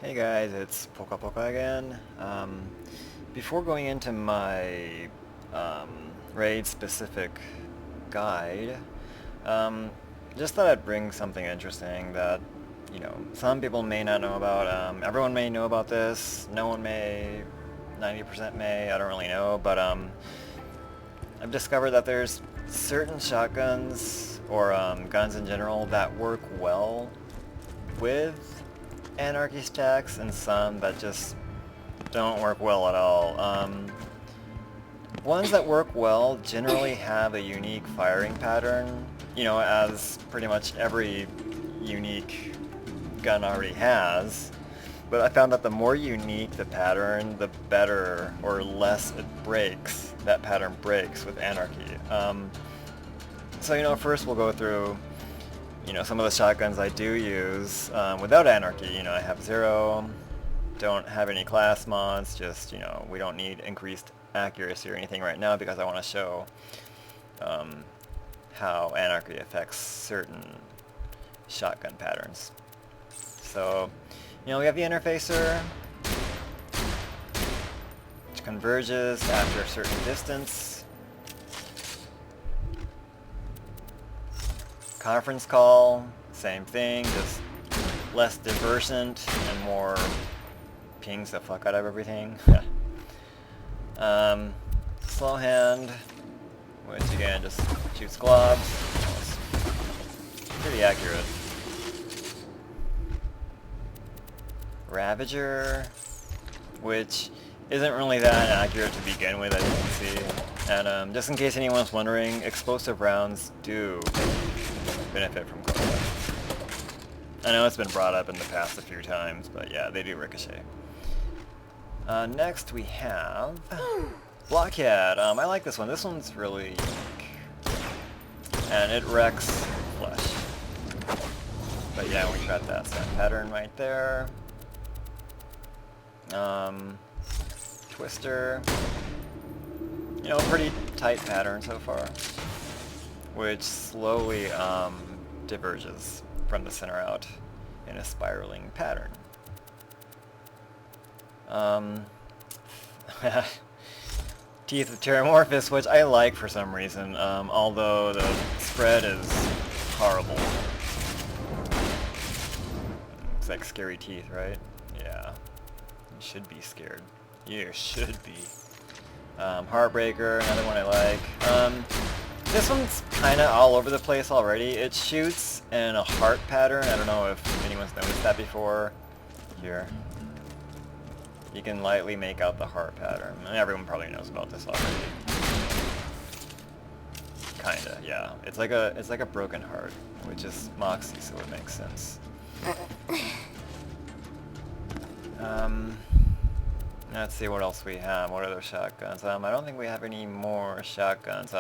Hey guys, it's Poka Poka again. Before going into my raid-specific guide, just thought I'd bring something interesting that, some people may not know about. Everyone may know about this, no one may, 90% may, I don't really know, but I've discovered that there's certain shotguns, or guns in general, that work well with Anarchy stacks, and some that just don't work well at all. Ones that work well generally have a unique firing pattern, as pretty much every unique gun already has. But I found that the more unique the pattern, the better or less it breaks. That pattern breaks with Anarchy. So first we'll go through some of the shotguns I do use without Anarchy. I have 0, don't have any class mods, just, we don't need increased accuracy or anything right now because I want to show how Anarchy affects certain shotgun patterns. So, we have the interfacer, which converges after a certain distance. Conference call, same thing, just less divergent and more pings the fuck out of everything. Slow hand, which again just shoots globs. It's pretty accurate. Ravager, which isn't really that accurate to begin with, as you can see. And just in case anyone's wondering, explosive rounds do benefit from cola. I know it's been brought up in the past a few times, but yeah, they do ricochet. Next we have Blockhead. I like this one. This one's really unique. And it wrecks flesh. But yeah, we got that set pattern right there. Twister. Pretty tight pattern so far, which slowly diverges from the center out in a spiraling pattern. Teeth of Terramorphous, which I like for some reason, although the spread is horrible. It's like scary teeth, right? Yeah. You should be scared. You should be. Heartbreaker, another one I like. This one's kind of all over the place already. It shoots in a heart pattern. I don't know if anyone's noticed that before. Here. You can lightly make out the heart pattern. And everyone probably knows about this already. Kinda, yeah. It's like a broken heart, which is Moxie, so it makes sense. Let's see what else we have. What other shotguns? I don't think we have any more shotguns.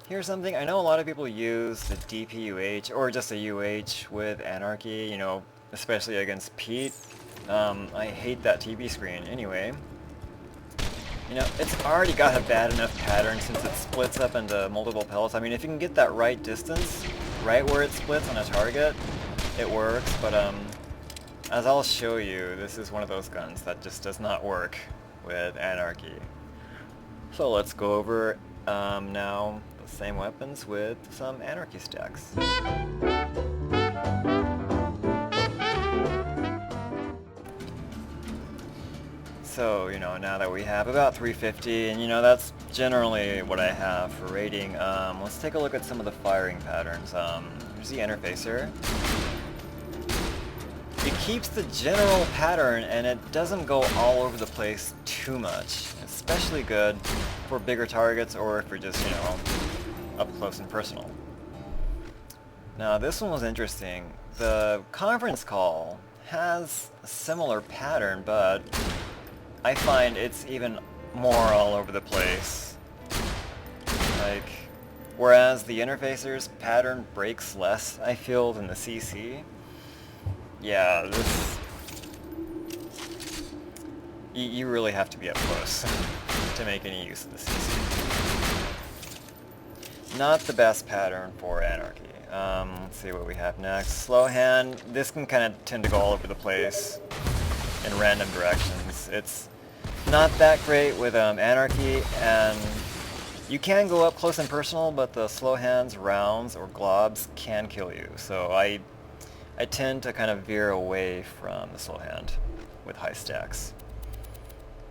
Here's something. I know a lot of people use the DPUH or just a UH with Anarchy, especially against Pete. I hate that TV screen. Anyway, it's already got a bad enough pattern since it splits up into multiple pellets. I mean, if you can get that right distance, right where it splits on a target, it works, but as I'll show you, this is one of those guns that just does not work with Anarchy. So let's go over now the same weapons with some Anarchy stacks. So, now that we have about 350, and that's generally what I have for rating, let's take a look at some of the firing patterns. Here's the interfacer. It keeps the general pattern and it doesn't go all over the place too much. Especially good for bigger targets or if you're just, up close and personal. Now this one was interesting. The conference call has a similar pattern, but I find it's even more all over the place. Whereas the interfacer's pattern breaks less, I feel, than the CC. Yeah, this... You really have to be up close to make any use of the CC. not the best pattern for Anarchy. Let's see what we have next. Slow hand. This can kind of tend to go all over the place in random directions. It's not that great with Anarchy, and you can go up close and personal, but the slow hands, rounds, or globs can kill you. So I tend to kind of veer away from the slow hand with high stacks.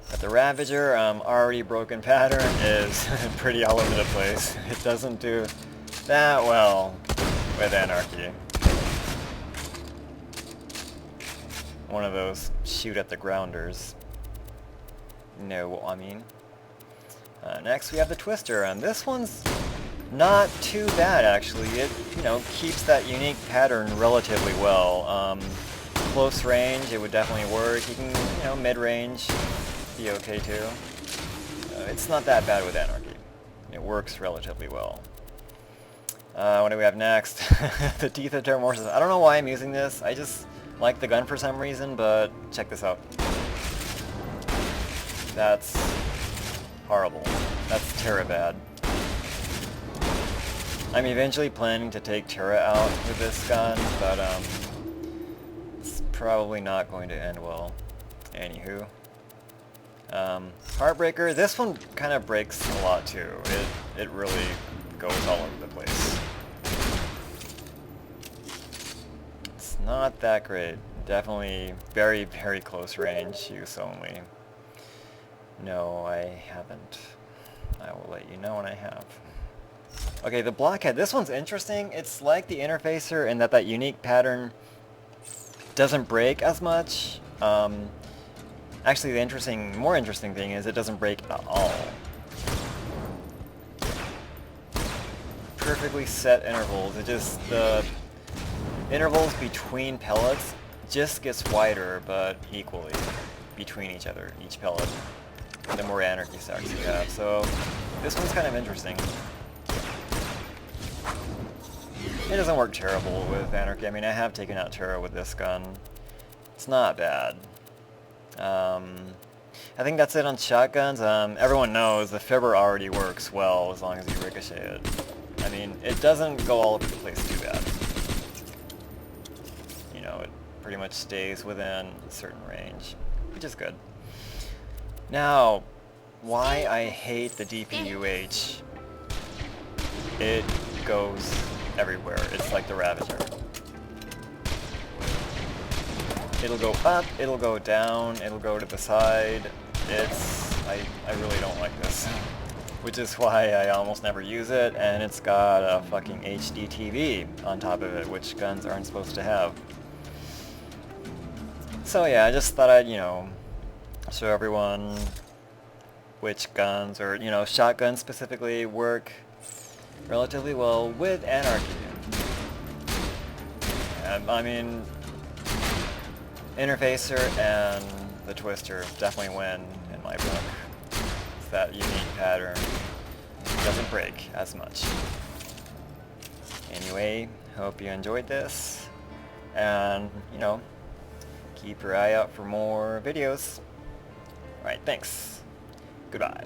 But the Ravager, already broken pattern, is pretty all over the place. It doesn't do that well with Anarchy. One of those shoot at the grounders. Know what I mean? Next we have the Twister, and this one's not too bad actually. It, keeps that unique pattern relatively well. Close range, it would definitely work. You can, mid-range, be okay too. It's not that bad with Anarchy. It works relatively well. What do we have next? The Teeth of Terramorphosis. I don't know why I'm using this. I just like the gun for some reason, but check this out. That's horrible. That's Terra bad. I'm eventually planning to take Terra out with this gun, but it's probably not going to end well. Anywho. Heartbreaker, this one kind of breaks a lot too. It really goes all over the place. It's not that great. Definitely very, very close range use only. No, I haven't. I will let you know when I have. Okay, the Blockhead. This one's interesting. It's like the Interfacer in that unique pattern doesn't break as much. Actually, the more interesting thing is it doesn't break at all. Perfectly set intervals. It just, the intervals between pellets just gets wider, but equally between each pellet. The more Anarchy stacks you have. So this one's kind of interesting. It doesn't work terrible with Anarchy. I mean, I have taken out Terra with this gun. It's not bad. I think that's it on shotguns. Everyone knows the Fibber already works well as long as you ricochet it. I mean, it doesn't go all over the place too bad. It pretty much stays within a certain range, which is good. Now, why I hate the DPUH. It goes everywhere. It's like the Ravager. It'll go up, it'll go down, it'll go to the side. I really don't like this. Which is why I almost never use it, and it's got a fucking HD TV on top of it, which guns aren't supposed to have. So yeah, I just thought I'd, show everyone which guns, or, shotguns specifically, work relatively well with Anarchy. And, I mean, Interfacer and the Twister definitely win in my book. It's that unique pattern. It doesn't break as much. Anyway, hope you enjoyed this. And, keep your eye out for more videos. Alright, thanks. Goodbye.